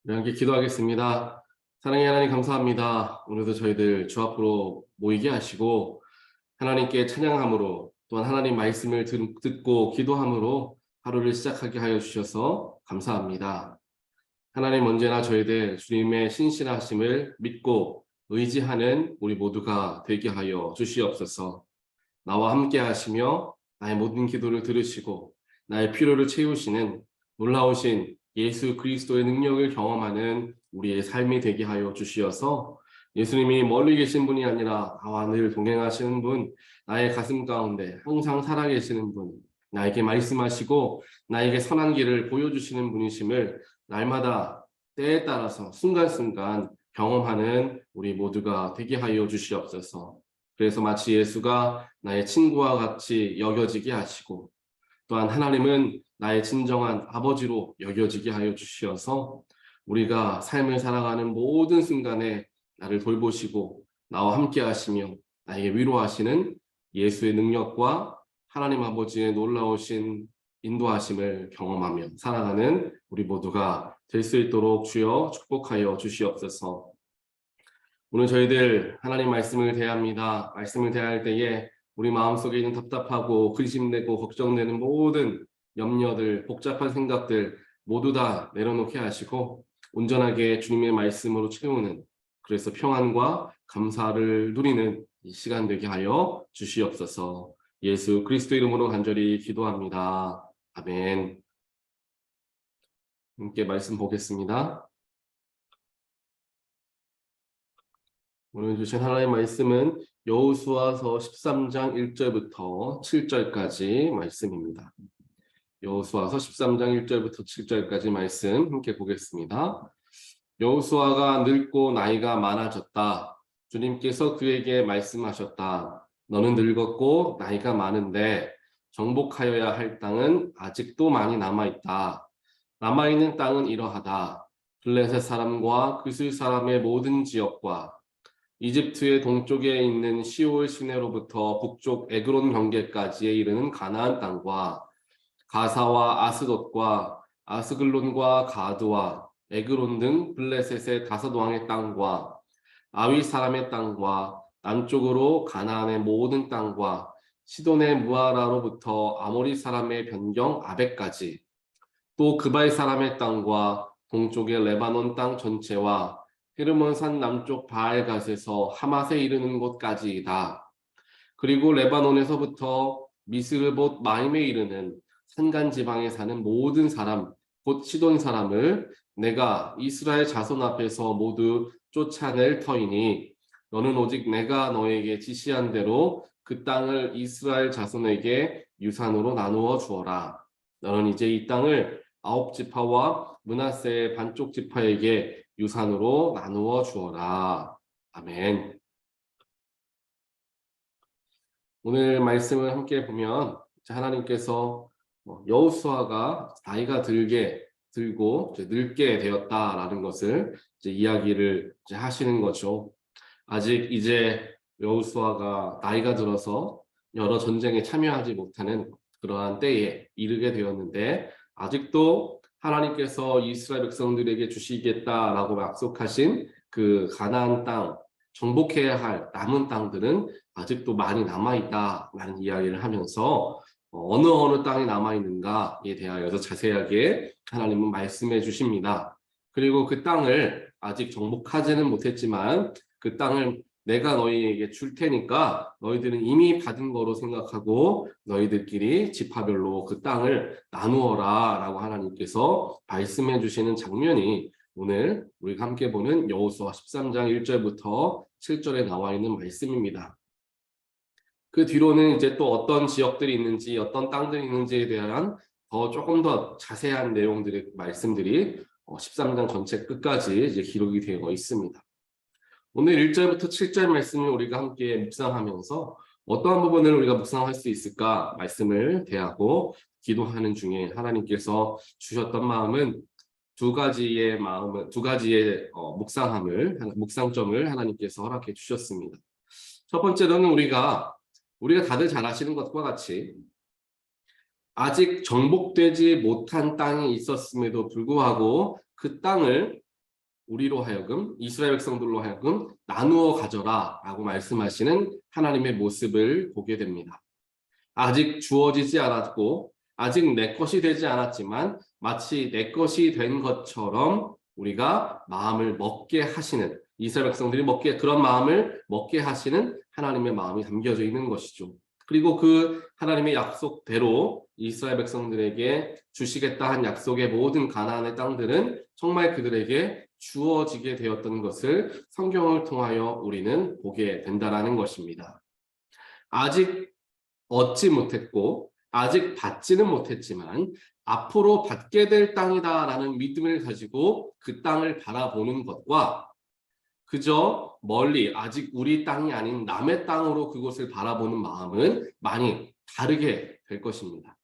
함께 기도하겠습니다. 사랑의 하나님 감사합니다. 오늘도 저희들 주 앞으로 모이게 하시고 하나님께 찬양함으로 또한 하나님 말씀을 듣고 기도함으로 하루를 시작하게 하여 주셔서 감사합니다. 하나님 언제나 저희들 주님의 신실하심을 믿고 의지하는 우리 모두가 되게 하여 주시옵소서. 나와 함께 하시며 나의 모든 기도를 들으시고 나의 필요를 채우시는 놀라우신 예수 그리스도의 능력을 경험하는 우리의 삶이 되게 하여 주시어서 예수님이 멀리 계신 분이 아니라 나와 늘 동행하시는 분, 나의 가슴 가운데 항상 살아계시는 분, 나에게 말씀하시고 나에게 선한 길을 보여주시는 분이심을 날마다 때에 따라서 순간순간 경험하는 우리 모두가 되게 하여 주시옵소서. 그래서 마치 예수가 나의 친구와 같이 여겨지게 하시고 또한 하나님은 나의 진정한 아버지로 여겨지게 하여 주시어서 우리가 삶을 살아가는 모든 순간에 나를 돌보시고 나와 함께 하시며 나에게 위로하시는 예수의 능력과 하나님 아버지의 놀라우신 인도하심을 경험하며 살아가는 우리 모두가 될 수 있도록 주여 축복하여 주시옵소서. 오늘 저희들 하나님 말씀을 대합니다. 말씀을 대할 때에 우리 마음속에 있는 답답하고 근심되고 걱정되는 모든 염려들, 복잡한 생각들 모두 다 내려놓게 하시고 온전하게 주님의 말씀으로 채우는, 그래서 평안과 감사를 누리는 이 시간 되게 하여 주시옵소서. 예수 그리스도 이름으로 간절히 기도합니다. 아멘. 함께 말씀 보겠습니다. 오늘 주신 하나님의 말씀은 여호수아서 13장 1절부터 7절까지 말씀입니다. 여호수아서 13장 1절부터 7절까지 말씀 함께 보겠습니다. 여호수아가 늙고 나이가 많아졌다. 주님께서 그에게 말씀하셨다. 너는 늙었고 나이가 많은데 정복하여야 할 땅은 아직도 많이 남아있다. 남아있는 땅은 이러하다. 블레셋 사람과 그술 사람의 모든 지역과 이집트의 동쪽에 있는 시올 시내로부터 북쪽 에그론 경계까지에 이르는 가나안 땅과 가사와 아스돗과 아스글론과 가드와 에그론 등 블레셋의 5왕의 땅과 아위 사람의 땅과 남쪽으로 가나안의 모든 땅과 시돈의 무아라로부터 아모리 사람의 변경 아벡까지, 또 그발 사람의 땅과 동쪽의 레바논 땅 전체와 헤르몬산 남쪽 바알갓에서 하맛에 이르는 곳까지이다. 그리고 레바논에서부터 미스르봇 마임에 이르는 산간 지방에 사는 모든 사람, 곧 시돈 사람을 내가 이스라엘 자손 앞에서 모두 쫓아낼 터이니 너는 오직 내가 너에게 지시한 대로 그 땅을 이스라엘 자손에게 유산으로 나누어 주어라. 너는 이제 이 땅을 9지파와 므낫세의 반쪽 지파에게 유산으로 나누어 주어라. 아멘. 오늘 말씀을 함께 보면 하나님께서 여호수아가 나이가 들고 늙게 되었다라는 것을 이야기를 하시는 거죠. 아직 이제 여호수아가 나이가 들어서 여러 전쟁에 참여하지 못하는 그러한 때에 이르게 되었는데 아직도 하나님께서 이스라엘 백성들에게 주시겠다라고 약속하신 그 가나안 땅, 정복해야 할 남은 땅들은 아직도 많이 남아있다라는 이야기를 하면서 어느 땅이 남아있는가에 대하여서 자세하게 하나님은 말씀해 주십니다. 그리고 그 땅을 아직 정복하지는 못했지만 그 땅을 내가 너희에게 줄 테니까 너희들은 이미 받은 거로 생각하고 너희들끼리 지파별로 그 땅을 나누어라 라고 하나님께서 말씀해 주시는 장면이 오늘 우리가 함께 보는 여호수아 13장 1절부터 7절에 나와 있는 말씀입니다. 그 뒤로는 이제 또 어떤 지역들이 있는지 어떤 땅들이 있는지에 대한 조금 더 자세한 내용들의 말씀들이 13장 전체 끝까지 이제 기록이 되어 있습니다. 오늘 1절부터 7절 말씀을 우리가 함께 묵상하면서 어떠한 부분을 우리가 묵상할 수 있을까 말씀을 대하고 기도하는 중에 하나님께서 주셨던 마음은 두 가지의 묵상점을 하나님께서 허락해 주셨습니다. 첫 번째로는 우리가 다들 잘 아시는 것과 같이 아직 정복되지 못한 땅이 있었음에도 불구하고 그 땅을 우리로 하여금 이스라엘 백성들로 하여금 나누어 가져라 라고 말씀하시는 하나님의 모습을 보게 됩니다. 아직 주어지지 않았고 아직 내 것이 되지 않았지만 마치 내 것이 된 것처럼 우리가 마음을 먹게 하시는, 이스라엘 백성들이 그런 마음을 먹게 하시는 하나님의 마음이 담겨져 있는 것이죠. 그리고 그 하나님의 약속대로 이스라엘 백성들에게 주시겠다 한 약속의 모든 가나안의 땅들은 정말 그들에게 주어지게 되었던 것을 성경을 통하여 우리는 보게 된다라는 것입니다. 아직 얻지 못했고 아직 받지는 못했지만 앞으로 받게 될 땅이다라는 믿음을 가지고 그 땅을 바라보는 것과 그저 멀리 아직 우리 땅이 아닌 남의 땅으로 그곳을 바라보는 마음은 많이 다르게 될 것입니다.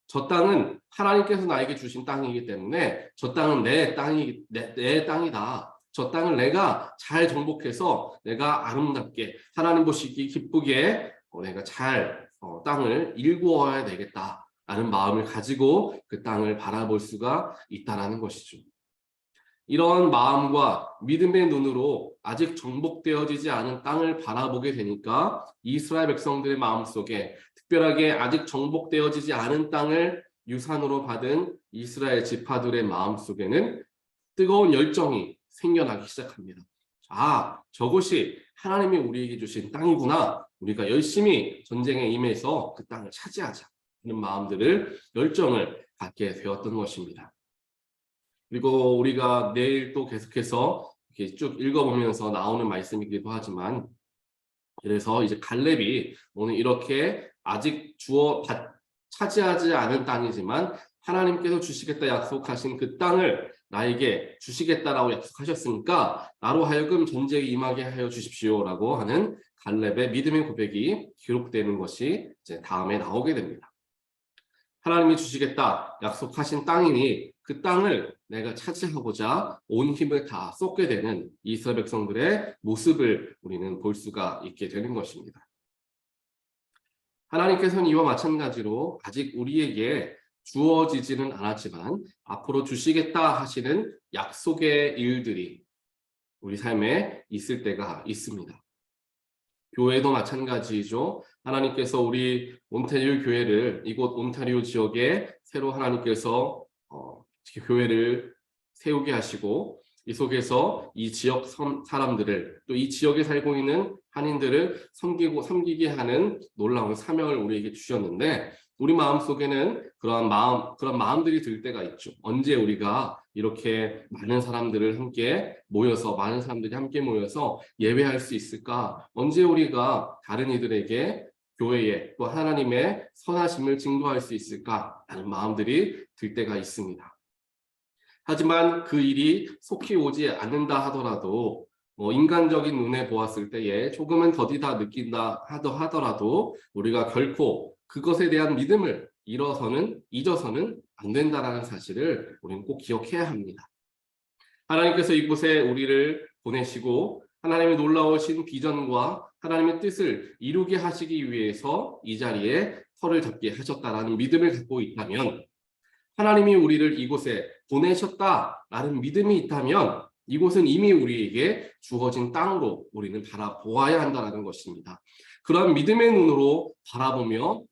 저 땅은 하나님께서 나에게 주신 땅이기 때문에 저 땅은 내 땅이다. 저 땅을 내가 잘 정복해서 내가 아름답게 하나님 보시기 기쁘게 내가 잘 땅을 일구어야 되겠다라는 마음을 가지고 그 땅을 바라볼 수가 있다라는 것이죠. 이런 마음과 믿음의 눈으로 아직 정복되어지지 않은 땅을 바라보게 되니까 이스라엘 백성들의 마음속에 특별하게 아직 정복되어지지 않은 땅을 유산으로 받은 이스라엘 지파들의 마음속에는 뜨거운 열정이 생겨나기 시작합니다. 아, 저것이 하나님이 우리에게 주신 땅이구나. 우리가 열심히 전쟁에 임해서 그 땅을 차지하자. 이런 마음들을, 열정을 갖게 되었던 것입니다. 그리고 우리가 내일 또 계속해서 이렇게 쭉 읽어보면서 나오는 말씀이기도 하지만, 그래서 이제 갈렙이 오늘 이렇게 아직 차지하지 않은 땅이지만 하나님께서 주시겠다 약속하신 그 땅을 나에게 주시겠다라고 약속하셨으니까 나로 하여금 전쟁에 임하게 하여 주십시오라고 하는 갈렙의 믿음의 고백이 기록되는 것이 이제 다음에 나오게 됩니다. 하나님이 주시겠다 약속하신 땅이니 그 땅을 내가 차지하고자 온 힘을 다 쏟게 되는 이스라엘 백성들의 모습을 우리는 볼 수가 있게 되는 것입니다. 하나님께서는 이와 마찬가지로 아직 우리에게 주어지지는 않았지만 앞으로 주시겠다 하시는 약속의 일들이 우리 삶에 있을 때가 있습니다. 교회도 마찬가지죠. 하나님께서 우리 온타리오 교회를, 이곳 온타리오 지역에 새로 하나님께서 교회를 세우게 하시고 이 속에서 이 지역 사람들을, 또 이 지역에 살고 있는 한인들을 섬기게 하는 놀라운 사명을 우리에게 주셨는데, 우리 마음속에는 그런 마음들이 들 때가 있죠. 언제 우리가 이렇게 많은 사람들이 함께 모여서 예배할 수 있을까? 언제 우리가 다른 이들에게 교회에 또 하나님의 선하심을 증거할 수 있을까? 라는 마음들이 들 때가 있습니다. 하지만 그 일이 속히 오지 않는다 하더라도 인간적인 눈에 보았을 때에 조금은 더디다 느낀다 하더라도 우리가 결코 그것에 대한 믿음을 잊어서는 안 된다라는 사실을 우리는 꼭 기억해야 합니다. 하나님께서 이곳에 우리를 보내시고 하나님의 놀라우신 비전과 하나님의 뜻을 이루게 하시기 위해서 이 자리에 터를 잡게 하셨다라는 믿음을 갖고 있다면, 하나님이 우리를 이곳에 보내셨다라는 믿음이 있다면 이곳은 이미 우리에게 주어진 땅으로 우리는 바라보아야 한다는 것입니다. 그런 믿음의 눈으로 바라보며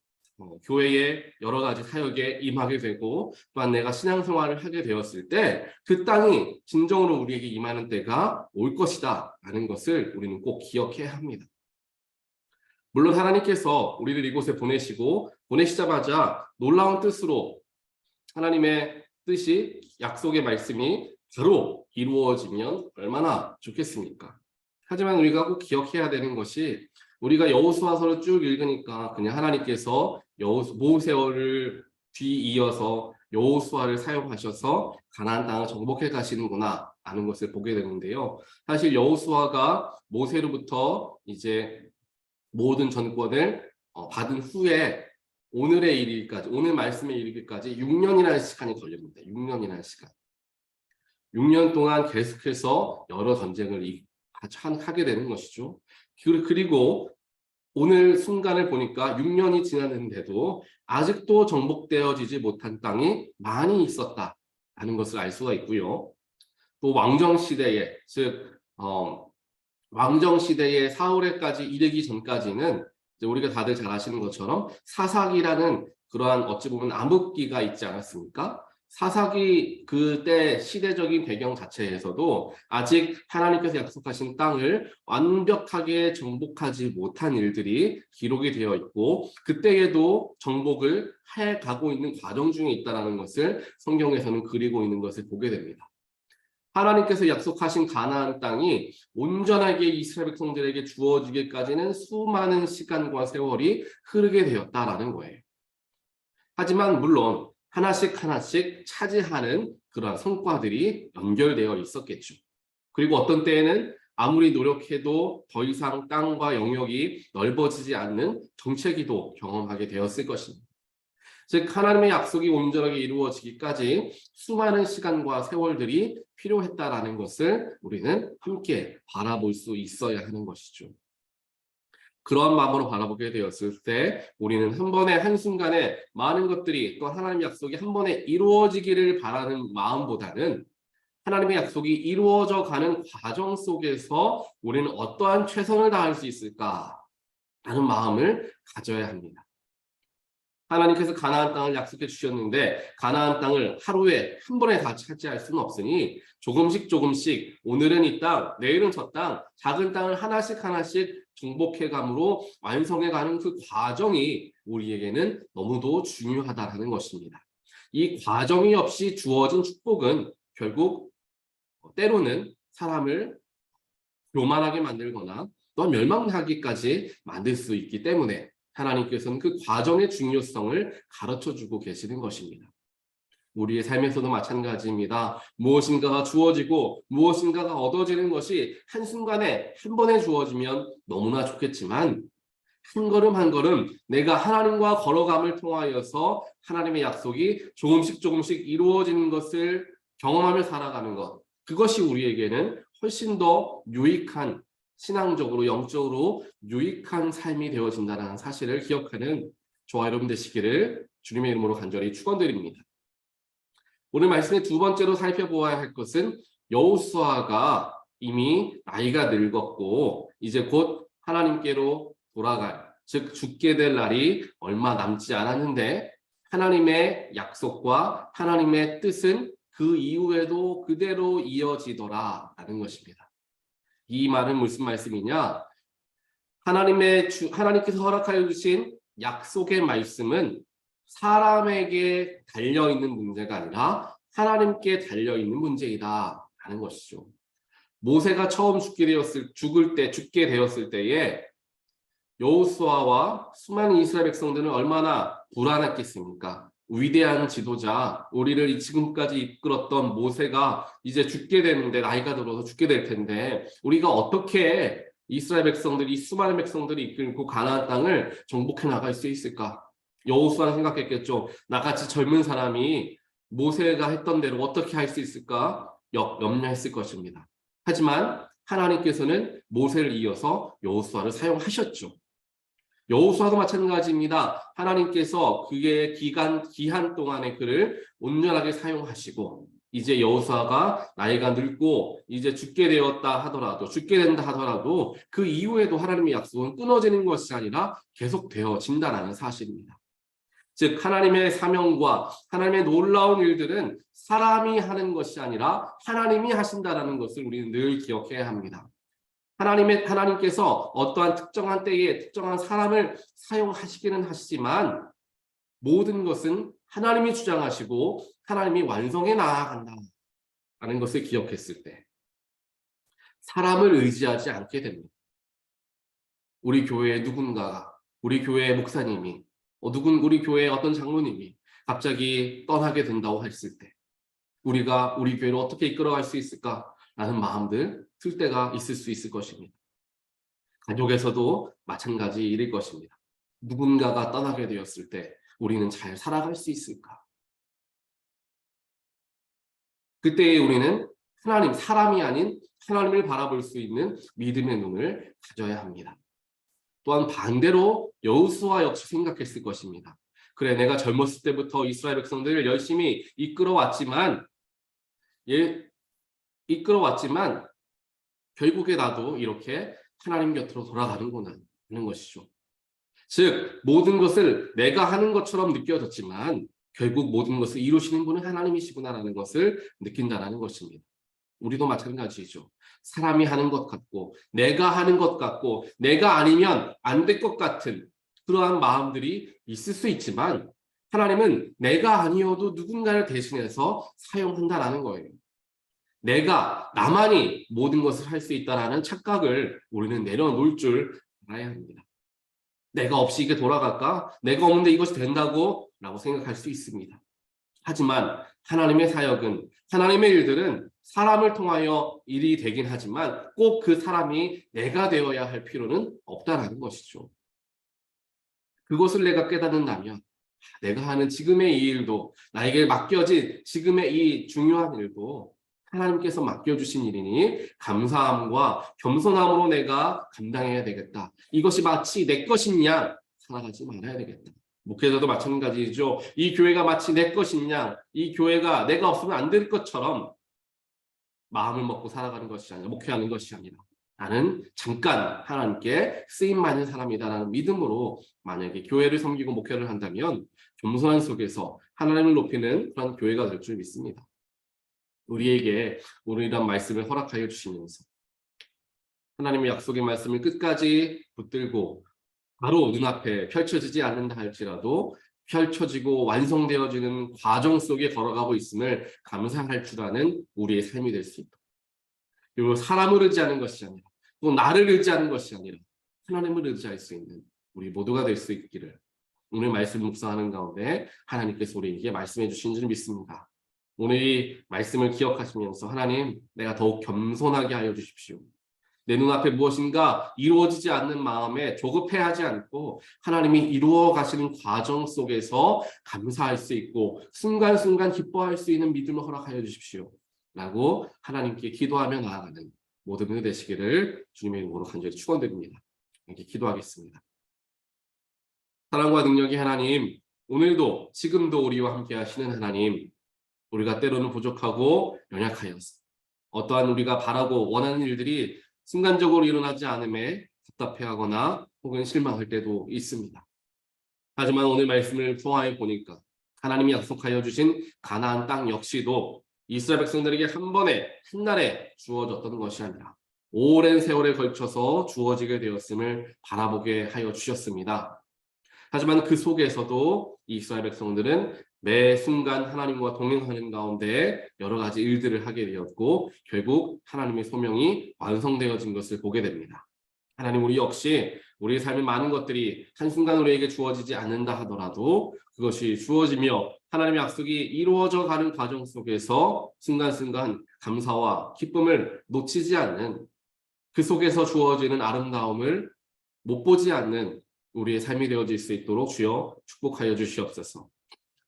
교회의 여러 가지 사역에 임하게 되고 또한 내가 신앙생활을 하게 되었을 때 그 땅이 진정으로 우리에게 임하는 때가 올 것이다 라는 것을 우리는 꼭 기억해야 합니다. 물론 하나님께서 우리를 이곳에 보내시자마자 놀라운 뜻으로 하나님의 뜻이, 약속의 말씀이 바로 이루어지면 얼마나 좋겠습니까? 하지만 우리가 꼭 기억해야 되는 것이, 우리가 여호수아서를 쭉 읽으니까 그냥 하나님께서 모세를 뒤이어서 여호수아를 사용하셔서 가나안 땅을 정복해 가시는구나 라는 것을 보게 되는데요. 사실 여호수아가 모세로부터 이제 모든 전권을 받은 후에 오늘의 이르기까지, 오늘 말씀에 이르기까지 6년이라는 시간이 걸립니다. 6년이라는 시간. 6년 동안 계속해서 여러 전쟁을 하게 되는 것이죠. 그리고 오늘 순간을 보니까 6년이 지났는데도 아직도 정복되어지지 못한 땅이 많이 있었다라는 것을 알 수가 있고요. 또 왕정 시대에 즉 왕정 시대의 사울에까지 이르기 전까지는 이제 우리가 다들 잘 아시는 것처럼 사사기라는 그러한 어찌 보면 암흑기가 있지 않았습니까? 사사기 그때 시대적인 배경 자체에서도 아직 하나님께서 약속하신 땅을 완벽하게 정복하지 못한 일들이 기록이 되어 있고 그때에도 정복을 해 가고 있는 과정 중에 있다는 것을 성경에서는 그리고 있는 것을 보게 됩니다. 하나님께서 약속하신 가나안 땅이 온전하게 이스라엘 백성들에게 주어지기까지는 수많은 시간과 세월이 흐르게 되었다라는 거예요. 하지만 물론 하나씩 하나씩 차지하는 그러한 성과들이 연결되어 있었겠죠. 그리고 어떤 때에는 아무리 노력해도 더 이상 땅과 영역이 넓어지지 않는 정체기도 경험하게 되었을 것입니다. 즉 하나님의 약속이 온전하게 이루어지기까지 수많은 시간과 세월들이 필요했다라는 것을 우리는 함께 바라볼 수 있어야 하는 것이죠. 그런 마음으로 바라보게 되었을 때 우리는 한 번에 한순간에 많은 것들이 또 하나님의 약속이 한 번에 이루어지기를 바라는 마음보다는 하나님의 약속이 이루어져 가는 과정 속에서 우리는 어떠한 최선을 다할 수 있을까라는 마음을 가져야 합니다. 하나님께서 가나안 땅을 약속해 주셨는데 가나안 땅을 하루에 한 번에 다 차지할 수는 없으니 조금씩 조금씩 오늘은 이 땅, 내일은 저 땅, 작은 땅을 하나씩 하나씩 정복해 감으로 완성해 가는 그 과정이 우리에게는 너무도 중요하다는 것입니다. 이 과정이 없이 주어진 축복은 결국 때로는 사람을 교만하게 만들거나 또 멸망하기까지 만들 수 있기 때문에 하나님께서는 그 과정의 중요성을 가르쳐주고 계시는 것입니다. 우리의 삶에서도 마찬가지입니다. 무엇인가가 주어지고 무엇인가가 얻어지는 것이 한순간에 한 번에 주어지면 너무나 좋겠지만 한 걸음 한 걸음 내가 하나님과 걸어감을 통하여서 하나님의 약속이 조금씩 조금씩 이루어지는 것을 경험하며 살아가는 것, 그것이 우리에게는 훨씬 더 유익한, 신앙적으로 영적으로 유익한 삶이 되어진다는 사실을 기억하는 저와 여러분 되시기를 주님의 이름으로 간절히 축원드립니다. 오늘 말씀의 두 번째로 살펴보아야 할 것은 여호수아가 이미 나이가 늙었고 이제 곧 하나님께로 돌아갈, 즉 죽게 될 날이 얼마 남지 않았는데 하나님의 약속과 하나님의 뜻은 그 이후에도 그대로 이어지더라라는 것입니다. 이 말은 무슨 말씀이냐? 하나님께서 허락하여 주신 약속의 말씀은 사람에게 달려있는 문제가 아니라 하나님께 달려있는 문제이다라는 것이죠. 모세가 처음 죽게 되었을 때에 여호수아와 수많은 이스라엘 백성들은 얼마나 불안했겠습니까? 위대한 지도자, 우리를 지금까지 이끌었던 모세가 이제 죽게 되는데, 나이가 들어서 죽게 될 텐데 우리가 어떻게 이스라엘 백성들이, 수많은 백성들이 이끌고 가나안 땅을 정복해 나갈 수 있을까? 여호수아는 생각했겠죠. 나같이 젊은 사람이 모세가 했던 대로 어떻게 할 수 있을까? 염려했을 것입니다. 하지만 하나님께서는 모세를 이어서 여호수아를 사용하셨죠. 여호수아도 마찬가지입니다. 하나님께서 그의 기한 동안의 그를 온전하게 사용하시고 이제 여호수아가 나이가 늙고 이제 죽게 된다 하더라도 그 이후에도 하나님의 약속은 끊어지는 것이 아니라 계속되어진다는 사실입니다. 즉 하나님의 사명과 하나님의 놀라운 일들은 사람이 하는 것이 아니라 하나님이 하신다라는 것을 우리는 늘 기억해야 합니다. 하나님께서 어떠한 특정한 때에 특정한 사람을 사용하시기는 하시지만 모든 것은 하나님이 주장하시고 하나님이 완성해 나아간다라는 것을 기억했을 때 사람을 의지하지 않게 됩니다. 우리 교회의 누군가가, 우리 교회의 목사님이, 우리 교회의 어떤 장로님이 갑자기 떠나게 된다고 했을 때 우리가 우리 교회를 어떻게 이끌어갈 수 있을까라는 마음들 들 때가 있을 수 있을 것입니다. 가족에서도 마찬가지 일일 것입니다. 누군가가 떠나게 되었을 때 우리는 잘 살아갈 수 있을까? 그때에 우리는 사람이 아닌 하나님을 바라볼 수 있는 믿음의 눈을 가져야 합니다. 또한 반대로 여호수아 역시 생각했을 것입니다. 그래, 내가 젊었을 때부터 이스라엘 백성들을 열심히 이끌어 왔지만 이끌어왔지만 결국에 나도 이렇게 하나님 곁으로 돌아가는구나 하는 것이죠. 즉 모든 것을 내가 하는 것처럼 느껴졌지만 결국 모든 것을 이루시는 분은 하나님이시구나라는 것을 느낀다는 것입니다. 우리도 마찬가지죠. 사람이 하는 것 같고 내가 하는 것 같고 내가 아니면 안 될 것 같은 그러한 마음들이 있을 수 있지만 하나님은 내가 아니어도 누군가를 대신해서 사용한다라는 거예요. 내가 나만이 모든 것을 할 수 있다라는 착각을 우리는 내려놓을 줄 알아야 합니다. 내가 없이 이게 돌아갈까? 내가 없는데 이것이 된다고? 라고 생각할 수 있습니다. 하지만 하나님의 사역은, 하나님의 일들은 사람을 통하여 일이 되긴 하지만 꼭 그 사람이 내가 되어야 할 필요는 없다라는 것이죠. 그것을 내가 깨닫는다면 내가 하는 지금의 이 일도, 나에게 맡겨진 지금의 이 중요한 일도 하나님께서 맡겨주신 일이니 감사함과 겸손함으로 내가 감당해야 되겠다. 이것이 마치 내 것인 양 살아가지 말아야 되겠다. 목회자도 마찬가지죠. 이 교회가 마치 내 것인 양, 이 교회가 내가 없으면 안 될 것처럼 마음을 먹고 살아가는 것이 아니라, 목회하는 것이 아니라 나는 잠깐 하나님께 쓰임받는 사람이다라는 믿음으로 만약에 교회를 섬기고 목회를 한다면 겸손한 속에서 하나님을 높이는 그런 교회가 될 줄 믿습니다. 우리에게 오늘이란 말씀을 허락하여 주시면서 하나님의 약속의 말씀을 끝까지 붙들고 바로 눈앞에 펼쳐지지 않는다 할지라도 펼쳐지고 완성되어지는 과정 속에 걸어가고 있음을 감사할 줄 아는 우리의 삶이 될 수 있도록, 그리고 사람을 의지하는 것이 아니라 또 나를 의지하는 것이 아니라 하나님을 의지할 수 있는 우리 모두가 될 수 있기를 오늘 말씀 묵상하는 가운데 하나님께서 우리에게 말씀해 주신 줄 믿습니다. 오늘 이 말씀을 기억하시면서 하나님, 내가 더욱 겸손하게 하여 주십시오. 내 눈앞에 무엇인가 이루어지지 않는 마음에 조급해하지 않고 하나님이 이루어 가시는 과정 속에서 감사할 수 있고 순간순간 기뻐할 수 있는 믿음을 허락하여 주십시오 라고 하나님께 기도하며 나아가는 모든 분들 되시기를 주님의 이름으로 간절히 축원드립니다. 이렇게 기도하겠습니다. 사랑과 능력의 하나님, 오늘도 지금도 우리와 함께 하시는 하나님, 우리가 때로는 부족하고 연약하여서 어떠한 우리가 바라고 원하는 일들이 순간적으로 일어나지 않음에 답답해하거나 혹은 실망할 때도 있습니다. 하지만 오늘 말씀을 통하여 보니까 하나님이 약속하여 주신 가나안 땅 역시도 이스라엘 백성들에게 한 번에 한날에 주어졌던 것이 아니라 오랜 세월에 걸쳐서 주어지게 되었음을 바라보게 하여 주셨습니다. 하지만 그 속에서도 이스라엘 백성들은 매 순간 하나님과 동행하는 가운데 여러 가지 일들을 하게 되었고 결국 하나님의 소명이 완성되어진 것을 보게 됩니다. 하나님, 우리 역시 우리의 삶의 많은 것들이 한순간 우리에게 주어지지 않는다 하더라도 그것이 주어지며 하나님의 약속이 이루어져 가는 과정 속에서 순간순간 감사와 기쁨을 놓치지 않는, 그 속에서 주어지는 아름다움을 못 보지 않는 우리의 삶이 되어질 수 있도록 주여 축복하여 주시옵소서.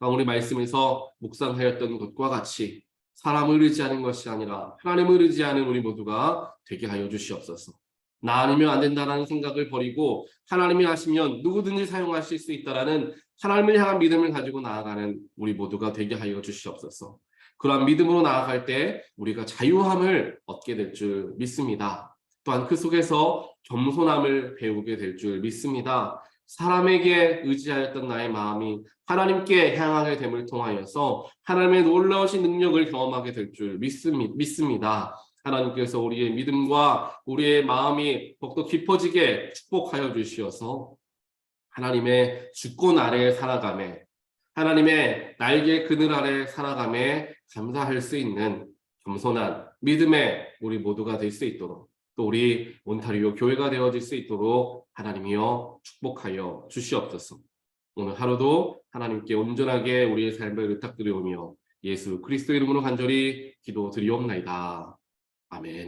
우리 말씀에서 묵상하였던 것과 같이 사람을 의지하는 것이 아니라 하나님을 의지하는 우리 모두가 되게 하여 주시옵소서. 나 아니면 안 된다라는 생각을 버리고 하나님이 하시면 누구든지 사용하실 수 있다라는 하나님을 향한 믿음을 가지고 나아가는 우리 모두가 되게 하여 주시옵소서. 그러한 믿음으로 나아갈 때 우리가 자유함을 얻게 될 줄 믿습니다. 또한 그 속에서 겸손함을 배우게 될 줄 믿습니다. 사람에게 의지하였던 나의 마음이 하나님께 향하게 됨을 통하여서 하나님의 놀라우신 능력을 경험하게 될 줄 믿습니다. 하나님께서 우리의 믿음과 우리의 마음이 더욱더 깊어지게 축복하여 주시어서 하나님의 주권 아래에 살아가며 하나님의 날개 그늘 아래 살아가며 감사할 수 있는 겸손한 믿음의 우리 모두가 될 수 있도록, 또 우리 온타리오 교회가 되어질 수 있도록 하나님이여 축복하여 주시옵소서. 오늘 하루도 하나님께 온전하게 우리의 삶을 의탁드리오며 예수 그리스도 이름으로 간절히 기도드리옵나이다. 아멘.